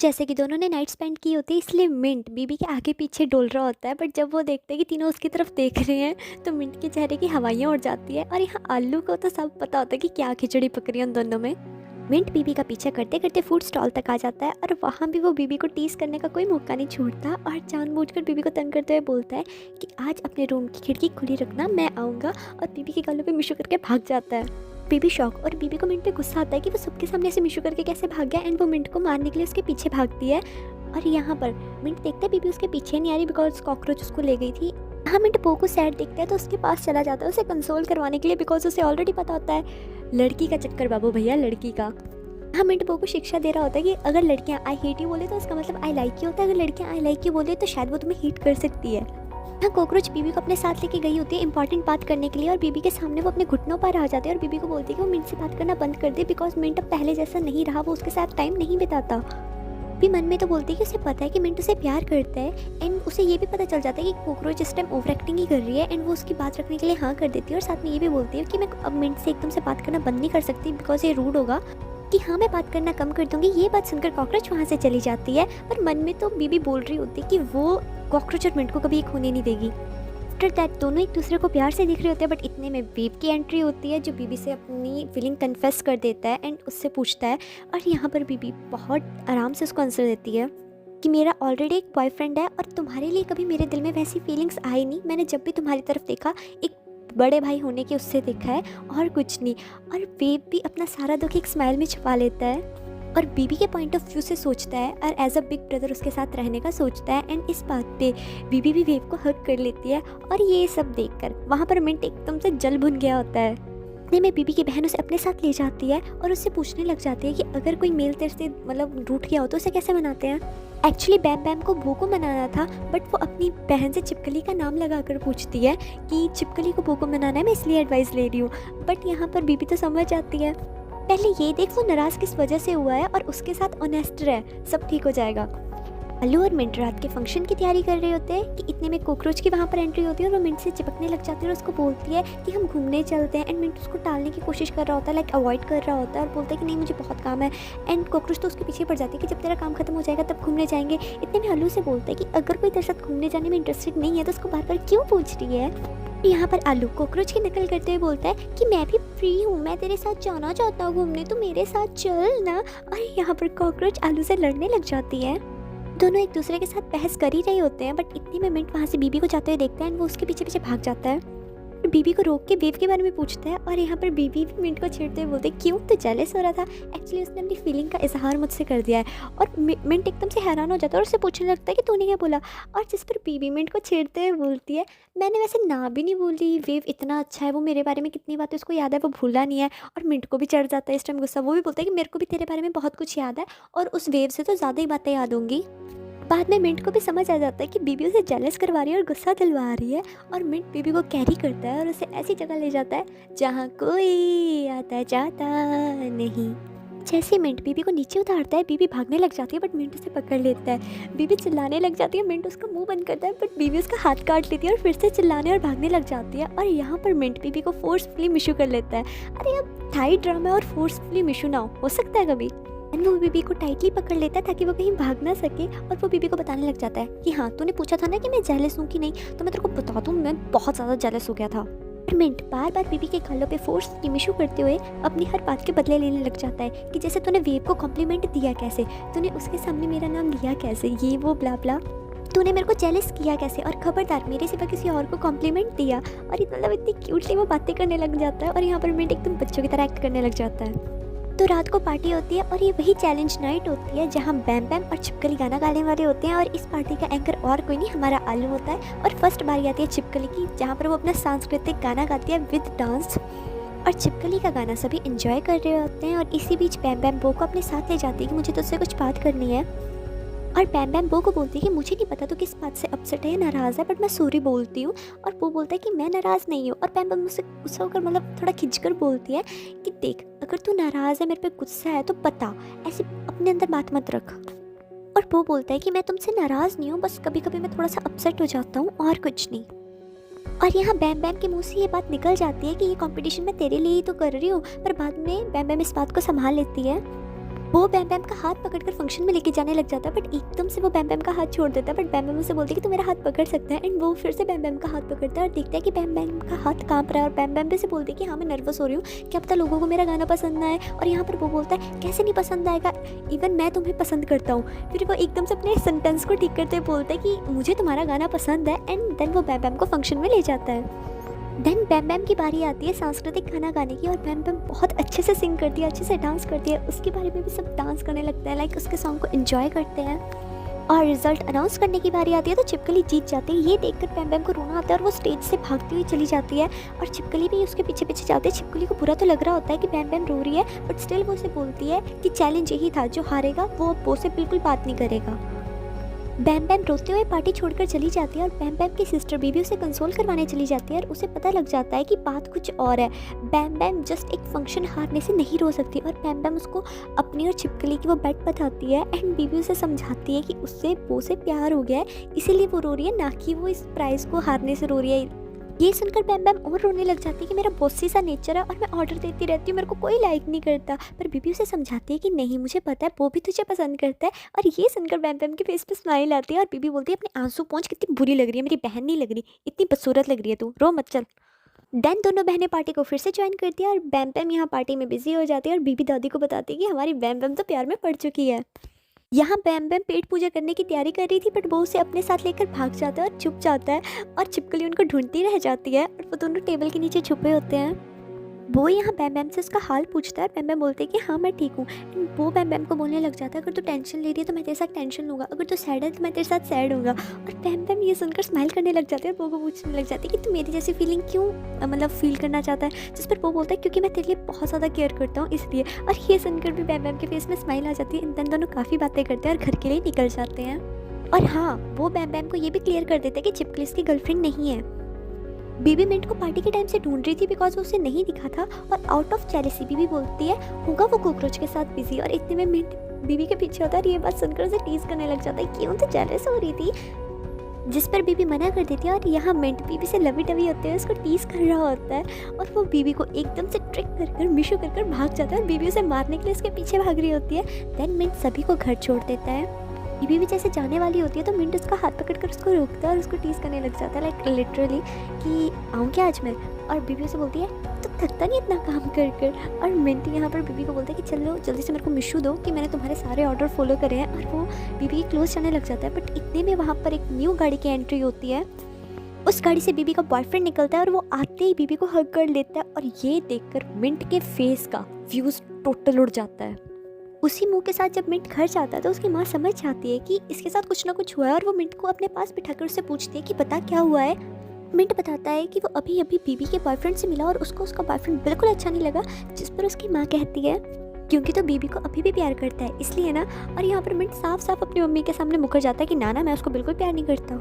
जैसे कि दोनों ने नाइट स्पेंड की होती है, इसलिए मिंट बीबी के आगे पीछे डोल रहा होता है। बट जब वो देखते हैं कि तीनों उसकी तरफ देख रहे हैं तो मिंट के चेहरे की हवाइयाँ उड़ जाती है। और यहाँ आलू को तो सब पता होता है कि क्या खिचड़ी पक रही है उन दोनों में। मिंट बीबी का पीछा करते करते फूड स्टॉल तक आ जाता है और वहाँ भी वो बीबी को टीज करने का कोई मौका नहीं छोड़ता और जानबूझकर बीबी को तंग करते हुए बोलता है कि आज अपने रूम की खिड़की खुली रखना, मैं आऊँगा। और बीबी के गालों पे मिशू करके भाग जाता है। बीबी शॉक, और बीबी को मिंट पे गुस्सा आता है कि वो सबके सामने से मिशू करके कैसे भाग गया। एंड वो मिंट को मारने के लिए उसके पीछे भागती है। और यहाँ पर मिंट देखता है बीबी उसके पीछे नहीं आ रही बिकॉज कॉकरोच उसको ले गई थी। यहाँ मिंट बो को सैड देखता है तो उसके पास चला जाता है उसे कंसोल करवाने के लिए, बिकॉज उसे ऑलरेडी पता होता है लड़की का चक्कर बाबू भैया, लड़की का। यहाँ मिंट बो को शिक्षा दे रहा होता है कि अगर लड़कियाँ आई हेट यू बोले तो उसका मतलब आई लाइक यू होता है, अगर लड़कियाँ आई लाइक यू बोले तो शायद वो तुम्हें हीट कर सकती है। यहाँ कॉकरोच बीबी को अपने साथ लेके गई होती है इंपॉर्टेंट बात करने के लिए, और बीबी के सामने वो अपने घुटनों पर आ जाते हैं और बीबी को बोलती है कि वो मिंट से बात करना बंद कर दे बिकॉज मिंट अब पहले जैसा नहीं रहा, वो उसके साथ टाइम नहीं बिताता। भी मन में तो बोलती है कि उसे पता है कि मिंट उसे प्यार करता है। एंड उसे ये भी पता चल जाता है कि कॉकरोच इस टाइम ओवर एक्टिंग ही कर रही है। एंड वो उसकी बात रखने के लिए हाँ कर देती है, और साथ में ये भी बोलती है कि मैं अब मिंट से एकदम से बात करना बंद नहीं कर सकती बिकॉज ये रूड होगा, कि हाँ मैं बात करना कम कर दूंगी। ये बात सुनकर कॉकरोच वहाँ से चली जाती है, पर मन में तो बीबी बोल रही होती है कि वो कॉकरोच और मिंट को कभी एक होने नहीं देगी। आफ्टर दैट दोनों एक दूसरे को प्यार से दिख रहे होते हैं। बट इतने में वेव की एंट्री होती है जो बीबी से अपनी फीलिंग कन्फेस कर देता है एंड उससे पूछता है। और यहाँ पर बीबी बहुत आराम से उसको आंसर देती है कि मेरा ऑलरेडी एक बॉयफ्रेंड है और तुम्हारे लिए कभी मेरे दिल में वैसी फीलिंग्स आई नहीं। मैंने जब भी तुम्हारी तरफ देखा एक बड़े भाई होने के उससे देखा है और कुछ नहीं। और वेव भी अपना सारा दुख एक स्माइल में छुपा लेता है और बीबी के पॉइंट ऑफ व्यू से सोचता है और एज अ बिग ब्रदर उसके साथ रहने का सोचता है। एंड इस बात पे बीबी भी वेव को हग कर लेती है। और ये सब देखकर वहाँ पर मिंट एकदम से जल भुन गया होता है। इतने में बीबी की बहन उसे अपने साथ ले जाती है और उससे पूछने लग जाती है कि अगर कोई मेल तेरे से मतलब रूठ गया हो तो उसे कैसे मनाते हैं। एक्चुअली बैम बैम को बो को मनाना था, बट वो अपनी बहन से छिपकली का नाम लगाकर पूछती है कि छिपकली को बो को मनाना है, मैं इसलिए एडवाइस ले रही हूँ। बट यहाँ पर बीबी तो समझ जाती है, पहले ये देख वो नाराज़ किस वजह से हुआ है और उसके साथ ऑनेस्ट रहे, सब ठीक हो जाएगा। आलू और मिंट रात के फंक्शन की तैयारी कर रहे होते हैं कि इतने में कॉकरोच की वहाँ पर एंट्री होती है और वो मिंट से चिपकने लग जाती है और उसको बोलती है कि हम घूमने चलते हैं। एंड मिंट उसको टालने की कोशिश कर रहा होता है, लाइक अवॉइड कर रहा होता है और बोलता है कि नहीं मुझे बहुत काम है। एंड कॉकरोच तो उसके पीछे पड़ जाती है कि जब तेरा काम खत्म हो जाएगा तब घूमने जाएंगे। इतने में आलू से बोलता है कि अगर कोई तेरे साथ घूमने जाने में इंटरेस्टेड नहीं है तो उसको बार बार क्यों पूछ रही है। यहाँ पर आलू कॉकरोच की नकल करते हुए बोलता है कि मैं भी फ्री हूँ, मैं तेरे साथ जाना चाहता हूँ घूमने, तो मेरे साथ चल ना। और यहाँ पर कॉकरोच आलू से लड़ने लग जाती है। दोनों एक दूसरे के साथ बहस कर ही रहे होते हैं। बट इतने में मिंट वहाँ से बीबी को जाते हुए देखता है एंड वो उसके पीछे पीछे भाग जाता है। फिर बीबी को रोक के वेव के बारे में पूछता है और यहाँ पर बीबी भी मिंट को छेड़ते हुए बोलते क्यों तो जेलस हो रहा था। एक्चुअली उसने अपनी फीलिंग का इजहार मुझसे कर दिया है। और मिंट एकदम से हैरान हो जाता है और उससे पूछने लगता है कि तूने क्या बोला। और जिस पर बीबी मिंट को छेड़ते हुए बोलती है मैंने वैसे ना भी नहीं बोली, वेव इतना अच्छा है, वो मेरे बारे में कितनी बातें उसको याद है, वो भूला नहीं है। और मिंट को भी चढ़ जाता है इस टाइम गुस्सा, वो भी बोलता है कि मेरे को भी तेरे बारे में बहुत कुछ याद है और उस वेव से तो ज़्यादा ही बातें याद होंगी। बाद में मिंट को भी समझ आ जाता है कि बीबी उसे जेलस करवा रही है और गुस्सा दिलवा रही है। और मिंट बीबी को कैरी करता है और उसे ऐसी जगह ले जाता है जहाँ कोई आता जाता नहीं। जैसे मिंट बीबी को नीचे उतारता है बीबी भागने लग जाती है बट मिंट उसे पकड़ लेता है। बीबी चिल्लाने लग जाती है, मिंट उसका मुंह बंद करता है बट बीबी उसका हाथ काट लेती है और फिर से चिल्लाने और भागने लग जाती है। और यहाँ पर मिंट बीबी को फोर्सफुली मिशू कर लेता है। अरे अब थाई ड्रामा और फोर्सफुली मिशू ना हो सकता है कभी। एंड वो बीबी को टाइटली पकड़ लेता है ताकि वो कहीं भाग ना सके। और वो बीबी को बताने लग जाता है कि हाँ तूने पूछा था ना कि मैं जेलस हूँ कि नहीं, तो मैं तेरे को बता दूँ मैं बहुत ज़्यादा जेलस हो गया था। मिंट बार बार बीबी के गालों पे फोर्स इशू करते हुए अपनी हर बात के बदले लेने लग जाता है कि जैसे तूने वेव को कॉम्प्लीमेंट दिया कैसे, तूने उसके सामने मेरा नाम लिया कैसे, ये वो ब्ला ब्ला, तूने मेरे को जेलस किया कैसे, और खबरदार मेरे सिवा किसी और को कॉम्प्लीमेंट दिया। और मतलब इतनी क्यूटली वो बातें करने लग जाता है। और यहाँ पर मिंट एकदम बच्चों की तरह एक्ट करने लग जाता है। तो रात को पार्टी होती है और ये वही चैलेंज नाइट होती है जहाँ बैम बैम और छिपकली गाना गाने वाले होते हैं। और इस पार्टी का एंकर और कोई नहीं हमारा आलू होता है। और फर्स्ट बारी आती है छिपकली की जहाँ पर वो अपना सांस्कृतिक गाना गाती है विद डांस। और छिपकली का गाना सभी इंजॉय कर रहे होते हैं। और इसी बीच बैम बैम बो को अपने साथ ले जाती है कि मुझे तुझसे कुछ बात करनी है। और बैम बैम बो को बोलती है कि मुझे नहीं पता तो किस बात से अपसेट है या नाराज़ है, बट मैं सॉरी बोलती हूँ। और वो बोलता है कि मैं नाराज़ नहीं हूँ। और बैम बैम मुझसे गुस्सा होकर मतलब थोड़ा खिंचकर बोलती है कि देख अगर तू नाराज़ है, मेरे पे गुस्सा है तो बता, ऐसे अपने अंदर बात मत रख। और वो बोलता है कि मैं तुमसे नाराज़ नहीं हूँ, बस कभी कभी मैं थोड़ा सा अपसेट हो जाता हूँ और कुछ नहीं। और यहाँ बैम बैम के मुंह से ये बात निकल जाती है कि ये कंपटीशन मैं तेरे लिए ही तो कर रही हूँ। पर बाद में बैम बैम इस बात को संभाल लेती है। वो बैम बैम का हाथ पकड़कर फंक्शन में लेके जाने लग जाता है, बट एकदम से वो बैम बैम का हाथ छोड़ देता है। बट बैम बैम उसे बोलती है कि तू मेरा हाथ पकड़ सकता है, एंड वो फिर से बैम बैम का हाथ पकड़ता है और देखता है कि बैम बैम का हाथ कांप रहा है। और बैम बैम भी से बोलती है कि हाँ मैं नर्वस हो रही हूँ, क्या पता लोगों को मेरा गाना पसंद ना आए। और यहाँ पर वो बोलता है कैसे नहीं पसंद आएगा, इवन मैं तुम्हें पसंद करता हूँ। फिर वो एकदम से अपने सेंटेंस को ठीक करते हुए बोलता है कि मुझे तुम्हारा गाना पसंद है, एंड देन वो बैम बैम को फंक्शन में ले जाता है। देन बैम बैम की बारी आती है सांस्कृतिक गाना गाने की, और बैम बैम बहुत अच्छे से सिंग करती है, अच्छे से डांस करती है। उसके बारे में भी सब डांस करने लगते हैं, लाइक उसके सॉन्ग को एंजॉय करते हैं। और रिजल्ट अनाउंस करने की बारी आती है तो छिपकली जीत जाती है। ये देखकर बैम बैम को रोना आता है और वो स्टेज से भागती हुई चली जाती है, और छिपकली भी उसके पीछे पीछे जाती है। छिपकली को बुरा तो लग रहा होता है कि बैम बैम रो रही है, बट स्टिल वो उसे बोलती है कि चैलेंज यही था, जो हारेगा वो अब वो से बिल्कुल बात नहीं करेगा। बैम बैम रोते हुए पार्टी छोड़कर चली जाती है, और बैम बैम की सिस्टर बीबी उसे कंसोल करवाने चली जाती है, और उसे पता लग जाता है कि बात कुछ और है। बैम बैम जस्ट एक फंक्शन हारने से नहीं रो सकती, और बैम बैम उसको अपनी और छिपकली की वो बेट बताती है, एंड बीबी उसे समझाती है कि उससे वो से प्यार हो गया है, इसीलिए वो रो रही है, ना कि वो इस प्राइज़ को हारने से रो रही है। ये सुनकर बैम बैम और रोने लग जाती है कि मेरा बॉसी सा नेचर है और मैं ऑर्डर देती रहती हूँ, मेरे को कोई लाइक नहीं करता। पर बीबी उसे समझाती है कि नहीं, मुझे पता है वो भी तुझे पसंद करता है। और ये सुनकर बैम बैम के फेस पे स्माइल आती है, और बीबी बोलती है अपने आंसू पोंछ कितनी बुरी लग रही है, मेरी बहन नहीं लग रही, इतनी बदसूरत लग रही है तू, रो मत चल। देन दोनों बहनें पार्टी को फिर से ज्वाइन करती है, और बैम बैम यहाँ पार्टी में बिजी हो जाती है, और बीबी दादी को बताती है कि हमारी बैम बैम तो प्यार में पड़ चुकी है। यहाँ बैम बैम पेट पूजा करने की तैयारी कर रही थी, बट वो उसे अपने साथ लेकर भाग जाता है और छुप जाता है, और छिपकली उनको ढूंढती रह जाती है, और वो दोनों टेबल के नीचे छुपे होते हैं। वो यहाँ बैम बैम से उसका हाल पूछता है, और बैम बैम बोलते हैं कि हाँ मैं ठीक हूँ। एंड वो बैम बैम को बोलने लग जाता है, अगर तू टेंशन ले रही है तो मैं तेरे साथ टेंशन लूँगा, अगर तू सैड है तो मैं तेरे साथ सैड होगा। और बैम बैम ये सुनकर स्माइल करने लग जाती है, और वो को पूछने लग जाती है कि तू मेरी जैसी फीलिंग क्यों मतलब फील करना चाहता है। जिस पर वो बोलता है क्योंकि मैं तेरे लिए बहुत ज़्यादा केयर करता हूँ इसलिए। और ये सुनकर भी बैम बैम के फेस में स्माइल आ जाती है। इन दोनों काफ़ी बातें करते हैं और घर के लिए निकल जाते हैं। और हाँ, वो बैम बैम को ये भी क्लियर कर देते हैं कि छिपकली इसकी गर्लफ्रेंड नहीं है। बीबी मिंट को पार्टी के टाइम से ढूंढ रही थी बिकॉज वो उसे नहीं दिखा था, और आउट ऑफ जेलेसी बीबी बोलती है होगा वो कॉकरोच के साथ बिजी। और इतने में मिंट बीबी के पीछे होता है, और ये बात सुनकर उसे टीज करने लग जाता है, क्यों तो जेलस हो रही थी। जिस पर बीबी मना कर देती है, और यहाँ मिंट बीबी से लवी टवी होते हैं, उसको टीज कर रहा होता है, और वो बीबी को एकदम से ट्रिक कर मिशू कर भाग जाता है, और बीबी उसे मारने के लिए उसके पीछे भाग रही होती है। देन मिंट सभी को घर छोड़ देता है। बीबी भी जैसे जाने वाली होती है तो मिंट उसका हाथ पकड़कर उसको रोकता है, और उसको टीज करने लग जाता है, लाइक लिटरली कि आऊँ क्या आज मैं। और बीबी उसे बोलती है तो थकता नहीं इतना काम कर कर। और मिंट यहाँ पर बीबी को बोलता है कि चलो जल्दी से मेरे को मिशू दो कि मैंने तुम्हारे सारे ऑर्डर फॉलो करे हैं। और वो बीबी के क्लोज जाने लग जाता है, बट इतने में वहाँ पर एक न्यू गाड़ी की एंट्री होती है। उस गाड़ी से बीबी का बॉयफ्रेंड निकलता है, और वो आते ही बीबी को हग कर लेता है, और ये देखकर मिंट के फेस का व्यूज़ टोटल उड़ जाता है। उसी मुंह के साथ जब मिंट घर जाता है तो उसकी माँ समझ जाती है कि इसके साथ कुछ ना कुछ हुआ है, और वो मिंट को अपने पास बिठाकर उससे पूछती है कि बता क्या हुआ है। मिंट बताता है कि वो अभी अभी बीबी के बॉयफ्रेंड से मिला और उसको उसका बॉयफ्रेंड बिल्कुल अच्छा नहीं लगा। जिस पर उसकी माँ कहती है क्योंकि तो बीबी को अभी भी प्यार करता है इसलिए ना। और यहाँ पर मिंट साफ साफ अपनी मम्मी के सामने मुकर जाता है कि ना मैं उसको बिल्कुल प्यार नहीं करता।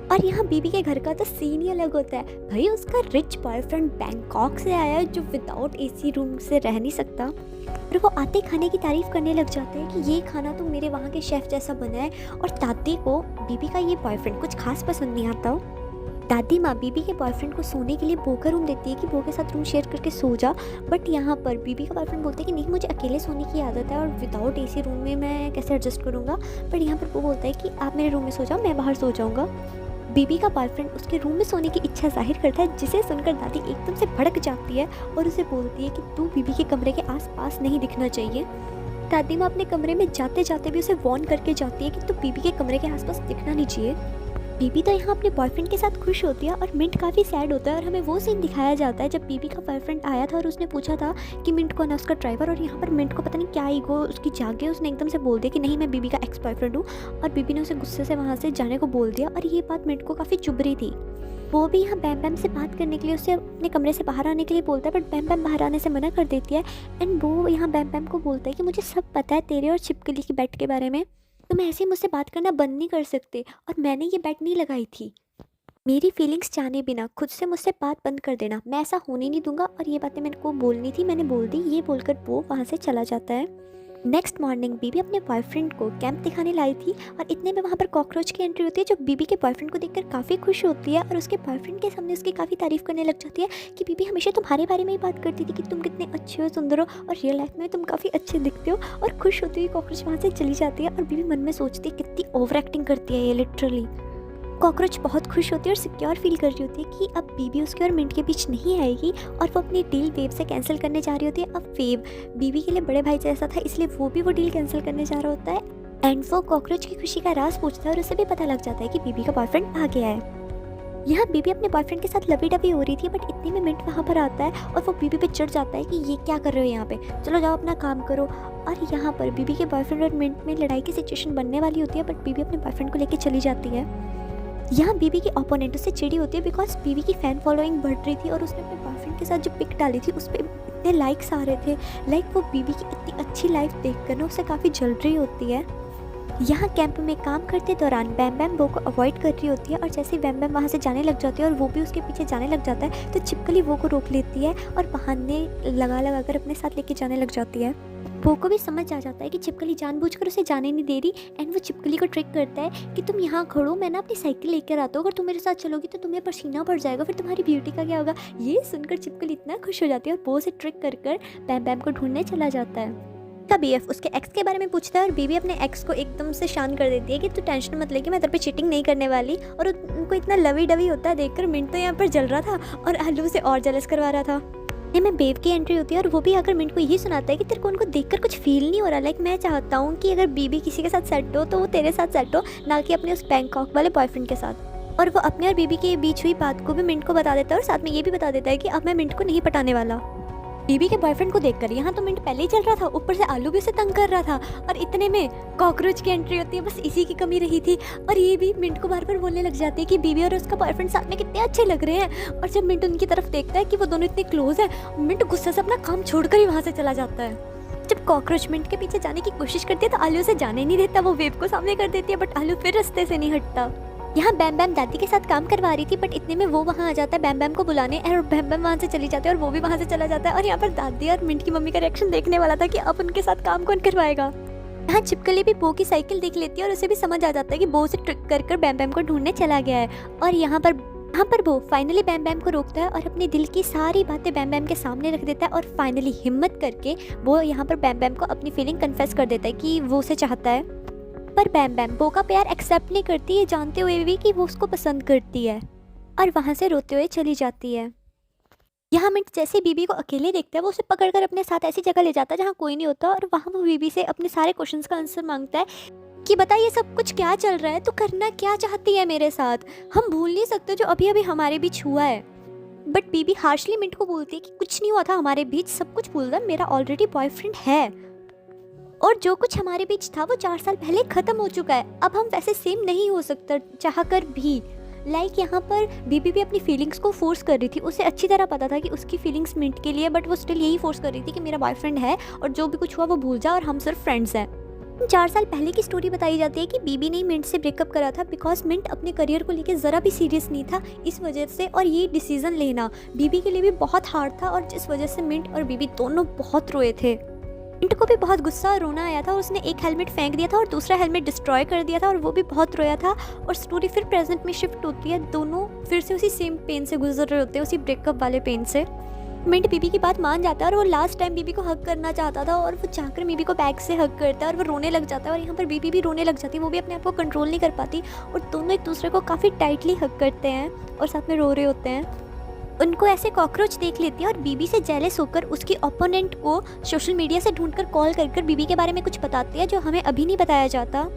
और यहाँ बीबी के घर का तो सीन ही अलग होता है। भाई उसका रिच बॉयफ्रेंड बैंकॉक से आया है जो विदाउट एसी रूम से रह नहीं सकता, और वो आते खाने की तारीफ करने लग जाते हैं कि ये खाना तो मेरे वहाँ के शेफ़ जैसा बना है। और दादी को बीबी का ये बॉयफ्रेंड कुछ खास पसंद नहीं आता। दादी माँ बीबी के बॉयफ्रेंड को सोने के लिए बो का रूम देती है कि बो के साथ रूम शेयर करके सो जा। बट यहाँ पर बीबी का बॉयफ्रेंड बोलता है कि नहीं मुझे अकेले सोने की आदत है और विदाउट एसी रूम में मैं कैसे एडजस्ट करूँगा। बट यहाँ पर वो बोलता है कि आप मेरे रूम में सो जाओ, मैं बाहर सो जाऊँगा। बीबी का बॉयफ्रेंड उसके रूम में सोने की इच्छा जाहिर करता है, जिसे सुनकर दादी एकदम से भड़क जाती है और उसे बोलती है कि तू बीबी के कमरे के आसपास नहीं दिखना चाहिए। दादी माँ अपने कमरे में जाते जाते भी उसे वार्न करके जाती है कि तू बीबी के कमरे के आसपास दिखना नहीं चाहिए। बीबी तो यहाँ अपने बॉयफ्रेंड के साथ खुश होती है और मिंट काफ़ी सैड होता है। और हमें वो सीन दिखाया जाता है जब बीबी का बॉयफ्रेंड आया था और उसने पूछा था कि मिंट कौन है उसका ड्राइवर। और यहाँ पर मिंट को पता नहीं क्या ईगो उसकी जागे, उसने एकदम से बोल दिया कि नहीं मैं बीबी का एक्स बॉयफ्रेंड हूँ। और बीबी ने उसे गुस्से से वहाँ से जाने को बोल दिया। और ये बात मिंट को काफ़ी चुभ रही थी। वो भी यहाँ बैम बैम से बात करने के लिए उसे अपने कमरे से बाहर आने के लिए बोलता है, बट बैम बैम बाहर आने से मना कर देती है। एंड वो यहाँ बैम बैम को बोलता है कि मुझे सब पता है तेरे और छिपकली की बेट के बारे में, तुम ऐसे ही मुझसे बात करना बंद नहीं कर सकते। और मैंने ये बेट नहीं लगाई थी, मेरी फीलिंग्स जाने बिना खुद से मुझसे बात बंद कर देना, मैं ऐसा होने नहीं दूंगा। और ये बातें मेरे को बोलनी थी, मैंने बोल दी। ये बोलकर वो वहाँ से चला जाता है। नेक्स्ट मॉर्निंग बीबी अपने बॉयफ्रेंड को कैंप दिखाने लाई थी और इतने में वहाँ पर कॉकरोच की एंट्री होती है जो बीबी के बॉयफ्रेंड को देखकर काफ़ी खुश होती है और उसके बॉयफ्रेंड के सामने उसकी काफ़ी तारीफ करने लग जाती है कि बीबी हमेशा तुम्हारे बारे में ही बात करती थी कि तुम कितने अच्छे हो, सुंदर हो और रियल लाइफ में तुम काफ़ी अच्छे दिखते हो। और खुश होती हुई कॉकरोच वहाँ से चली जाती है और बीबी मन में सोचती है कितनी ओवर एक्टिंग करती है ये लिटरली। कॉकरोच बहुत खुश होती है और सिक्योर फील कर रही होती है कि अब बीबी उसके और मिंट के बीच नहीं आएगी और वो अपनी डील वेव से कैंसिल करने जा रही होती है। अब वेव बीबी के लिए बड़े भाई जैसा था इसलिए वो भी वो डील कैंसिल करने जा रहा होता है एंड वो कॉकरोच की खुशी का राज पूछता है और उसे भी पता लग जाता है कि बीबी का बॉयफ्रेंड आ गया है। यहाँ बीबी अपने बॉयफ्रेंड के साथ लवी डबी हो रही थी बट इतने में मिंट वहाँ पर आता है और वो बीबी पे चिढ़ जाता है कि ये क्या कर रहे हो यहाँ पे, चलो जाओ अपना काम करो। और यहाँ पर बीबी के बॉयफ्रेंड और मिंट में लड़ाई की सिचुएशन बनने वाली होती है बट बीबी अपने बॉयफ्रेंड को लेकर चली जाती है। यहाँ बीबी की ओपोनेंट उससे चिड़ी होती है बिकॉज बीबी की फ़ैन फॉलोइंग बढ़ रही थी और उसने अपने बॉयफ्रेंड के साथ जो पिक डाली थी उस पर इतने लाइक्स आ रहे थे। लाइक वो बीबी की इतनी अच्छी लाइफ देखकर ना उसे काफ़ी जल रही होती है। यहाँ कैंप में काम करते दौरान बैम बैम वो को अवॉइड कर रही होती है और जैसे ही बैम बैम वहाँ से जाने लग जाती है और वो भी उसके पीछे जाने लग जाता है तो छिपकली वो को रोक लेती है और बहाने लगा कर अपने साथ लेके जाने लग जाती है। वो को भी समझ आ जाता है कि छिपकली जानबूझकर उसे जाने नहीं दे रही एंड वो छिपकली को ट्रिक करता है कि तुम यहाँ खड़ो, मैं ना अपनी साइकिल लेकर आता हूँ, अगर तुम मेरे साथ चलोगी तो तुम्हें पसीना पड़ जाएगा, फिर तुम्हारी ब्यूटी का क्या होगा। ये सुनकर छिपकली इतना खुश हो जाती है और वो उसे ट्रिक कर बैम बैम को ढूंढने चला जाता है। का बीएफ उसके एक्स के बारे में पूछता है और बीबी अपने एक्स को एकदम से शांत कर देती है कि तू टेंशन मत ले कि मैं तेरे पे चीटिंग नहीं करने वाली। और उनको इतना लवी डवी होता है देखकर मिंट तो यहाँ पर जल रहा था और आलू से और जेलस करवा रहा था। में बेव की एंट्री होती है और वो भी अगर मिंट को यही सुनाता है कि तेरे को उनको देखकर कुछ फील नहीं हो रहा। लाइक मैं चाहता हूँ कि अगर बीबी किसी के साथ सेट हो तो वो तेरे साथ सेट हो, ना कि अपने उस बैंकॉक वाले बॉयफ्रेंड के साथ। और वो अपने और बीबी के बीच हुई बात को भी मिंट को बता देता है और साथ में ये भी बता देता है कि अब मैं मिंट को नहीं पटाने वाला। बीबी के बॉयफ्रेंड को देखकर यहाँ तो मिंट पहले ही चल रहा था, ऊपर से आलू भी उसे तंग कर रहा था और इतने में कॉकरोच की एंट्री होती है। बस इसी की कमी रही थी और ये भी मिंट को बार बार बोलने लग जाती है कि बीबी और उसका बॉयफ्रेंड साथ में कितने अच्छे लग रहे हैं। और जब मिंट उनकी तरफ देखता है कि वो दोनों इतने क्लोज है, मिंट गुस्से से अपना काम छोड़कर ही वहाँ से चला जाता है। जब कॉकरोच मिंट के पीछे जाने की कोशिश करती है तो आलू उसे जाने नहीं देता, वो वेव को सामने कर देती है बट आलू फिर रास्ते से नहीं हटता। यहाँ बैम बैम दादी के साथ काम करवा रही थी बट इतने में वो वहाँ आ जाता है बैम बैम को बुलाने और बैम बैम वहाँ से चली जाती है और वो भी वहाँ से चला जाता है। और यहाँ पर दादी और मिंट की मम्मी का रिएक्शन देखने वाला था कि अब उनके साथ काम कौन करवाएगा। यहाँ छिपकली भी बो की साइकिल देख लेती है और उसे भी समझ आ जाता है कि बो उसे ट्रिक कर बैम बैम को ढूंढने चला गया है। और यहाँ पर वो फाइनली बैम बैम को रोकता है और अपने दिल की सारी बातें बैम बैम के सामने रख देता है और फाइनली हिम्मत करके वो यहाँ पर बैम बैम को अपनी फीलिंग कन्फेस कर देता है कि वो उसे चाहता है। पर बैम बैम बो का प्यार एक्सेप्ट नहीं करती, ये जानते हुए भी कि वो उसको पसंद करती है और वहाँ से रोते हुए चली जाती है। यहाँ मिंट जैसे बीबी को अकेले देखता है वो उसे पकड़कर अपने साथ ऐसी जगह ले जाता है जहाँ कोई नहीं होता और वहाँ वो बीबी से अपने सारे क्वेश्चंस का आंसर मांगता है कि बता ये सब कुछ क्या चल रहा है, तू करना क्या चाहती है मेरे साथ, हम भूल नहीं सकते जो अभी अभी हमारे बीच हुआ है। बट बीबी हार्शली मिंट को बोलती है कि कुछ नहीं हुआ था हमारे बीच, सब कुछ भूल गया, मेरा ऑलरेडी बॉयफ्रेंड है और जो कुछ हमारे बीच था वो 4 साल पहले ख़त्म हो चुका है, अब हम वैसे सेम नहीं हो सकते चाहकर भी। लाइक यहाँ पर बीबी भी अपनी फीलिंग्स को फोर्स कर रही थी, उसे अच्छी तरह पता था कि उसकी फीलिंग्स मिंट के लिए, बट वो स्टिल यही फोर्स कर रही थी कि मेरा बॉयफ्रेंड है और जो भी कुछ हुआ वो भूल जा और हम सिर्फ फ्रेंड्स हैं। 4 साल पहले की स्टोरी बताई जाती है कि बीबी ने मिंट से ब्रेकअप करा था बिकॉज मिंट अपने करियर को लेकर ज़रा भी सीरियस नहीं था, इस वजह से। और ये डिसीजन लेना बीबी के लिए भी बहुत हार्ड था और जिस वजह से मिंट और बीबी दोनों बहुत रोए थे। मिंट को भी बहुत गुस्सा और रोना आया था और उसने एक हेलमेट फेंक दिया था और दूसरा हेलमेट डिस्ट्रॉय कर दिया था और वो भी बहुत रोया था। और स्टोरी फिर प्रेजेंट में शिफ्ट होती है, दोनों फिर से उसी सेम पेन से गुजर रहे होते हैं, उसी ब्रेकअप वाले पेन से। मिंट बीबी की बात मान जाता है और वो लास्ट टाइम बीबी को हग करना चाहता था और वो जाकर बीबी को बैक से हग करता है और वो रोने लग जाता है और यहाँ पर बीबी भी रोने लग जाती है, वो भी अपने आप को कंट्रोल नहीं कर पाती और दोनों एक दूसरे को काफ़ी टाइटली हग करते हैं और साथ में रो रहे होते हैं। उनको ऐसे कॉकरोच देख लेती है और बीबी से जेलस होकर उसकी ओपोनेंट को सोशल मीडिया से ढूंढकर कॉल कर बीबी के बारे में कुछ बताती है जो हमें अभी नहीं बताया जाता।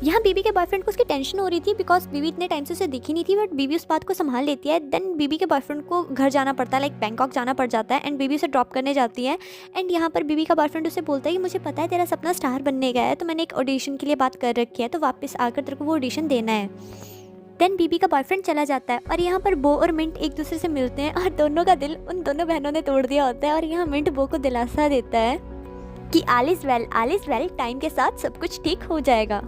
यहाँ बीबी के बॉयफ्रेंड को उसकी टेंशन हो रही थी बिकॉज बीबी इतने टाइम से उसे दिखी नहीं थी, बट बीबी उस बात को संभाल लेती है। देन बीबी के बॉयफ्रेंड को घर जाना पड़ता है, लाइक बैंकॉक जाना पड़ जाता है एंड बीबी उसे ड्रॉप करने जाती है। एंड यहाँ पर बीबी का बॉयफ्रेंड उसे बोलता है कि मुझे पता है तेरा सपना स्टार बनने गया है, तो मैंने एक ऑडिशन के लिए बात कर रखी है, तो वापस आकर तेरे को वो ऑडिशन देना है। देन बीबी का बॉयफ्रेंड चला जाता है और यहाँ पर बो और मिंट एक दूसरे से मिलते हैं और दोनों का दिल उन दोनों बहनों ने तोड़ दिया होता है। और यहाँ मिंट बो को दिलासा देता है कि ऑल इज वेल, टाइम के साथ सब कुछ ठीक हो जाएगा।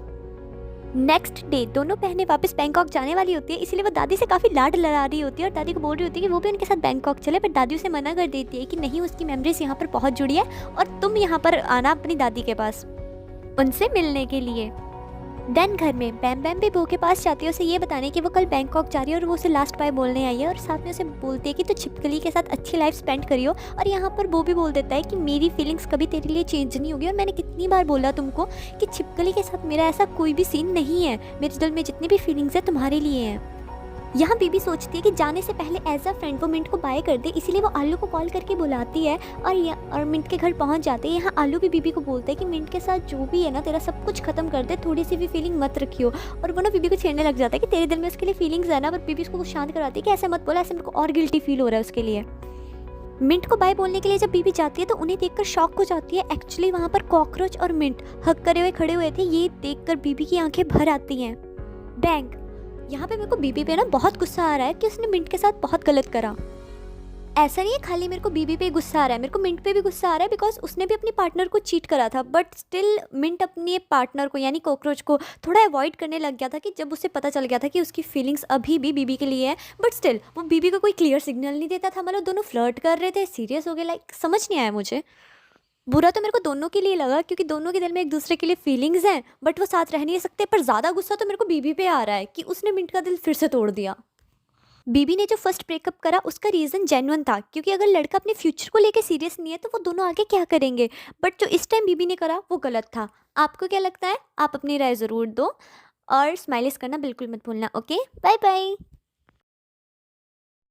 नेक्स्ट डे दोनों बहनें वापस बैंकॉक जाने वाली होती है, इसलिए वो दादी से काफ़ी लाड लड़ा रही होती है और दादी को बोल रही होती है कि वो भी उनके साथ बैंकॉक चले, पर दादी उसे मना कर देती है कि नहीं, उसकी मेमोरीज यहाँ पर बहुत जुड़ी है और तुम यहाँ पर आना अपनी दादी के पास उनसे मिलने के लिए। देन घर में बैम बैम भी बो के पास जाती है उसे ये बताने कि वो कल बैंकॉक जा रही है और वो उसे लास्ट बाय बोलने आई है, और साथ में उसे बोलती है कि तू छिपकली के साथ अच्छी लाइफ स्पेंड करियो। और यहाँ पर वो भी बोल देता है कि मेरी फीलिंग्स कभी तेरे लिए चेंज नहीं होगी, और मैंने कितनी बार बोला तुमको कि छिपकली के साथ मेरा ऐसा कोई भी सीन नहीं है, मेरे दिल में जितनी भी फीलिंग्स है तुम्हारे लिए हैं। यहाँ बीबी सोचती है कि जाने से पहले एज अ फ्रेंड वो मिंट को बाय कर दे, इसीलिए वो आलू को कॉल करके बुलाती है और मिंट के घर पहुँच जाते हैं। यहाँ आलू भी बीबी को बोलता है कि मिंट के साथ जो भी है ना तेरा सब कुछ खत्म कर दे, थोड़ी सी भी फीलिंग मत रखियो। और वो ना बीबी को छेड़ने लग जाता है कि तेरे दिल में उसके लिए फीलिंग्स है ना, पर बीबी उसको शांत कराती है कि ऐसे मत बोला, ऐसे मेरे को और गिल्टी फील हो रहा है उसके लिए। मिंट को बाय बोलने के लिए जब बीबी जाती है तो उन्हें देखकर शॉक हो जाती है। एक्चुअली वहाँ पर कॉकरोच और मिंट हक करे हुए खड़े हुए थे, ये देखकर बीबी की आंखें भर आती हैं। बैंक यहाँ पे मेरे को बीबी पे ना बहुत गुस्सा आ रहा है कि उसने मिंट के साथ बहुत गलत करा। ऐसा नहीं है खाली मेरे को बीबी पे गुस्सा आ रहा है, मेरे को मिंट पे भी गुस्सा आ रहा है, बिकॉज उसने भी अपनी पार्टनर को चीट करा था, बट स्टिल मिंट अपने पार्टनर को यानी कॉकरोच को थोड़ा अवॉइड करने लग गया था कि जब उसे पता चल गया था कि उसकी फीलिंग्स अभी भी बीबी के लिए है। बट स्टिल वो बीबी को कोई क्लियर सिग्नल नहीं देता था, मतलब दोनों फ्लर्ट कर रहे थे, सीरियस हो गए, लाइक समझ नहीं आया मुझे। बुरा तो मेरे को दोनों के लिए लगा क्योंकि दोनों के दिल में एक दूसरे के लिए फीलिंग्स हैं, बट वो साथ रह नहीं सकते। पर ज़्यादा गुस्सा तो मेरे को बीबी पे आ रहा है कि उसने मिंट का दिल फिर से तोड़ दिया। बीबी ने जो फर्स्ट ब्रेकअप करा उसका रीज़न जेन्युइन था, क्योंकि अगर लड़का अपने फ्यूचर को लेके सीरियस नहीं है तो वो दोनों आगे क्या करेंगे। बट जो इस टाइम बीबी ने करा वो गलत था। आपको क्या लगता है? आप अपनी राय ज़रूर दो और स्माइलिस करना बिल्कुल मत भूलना। Okay, bye bye.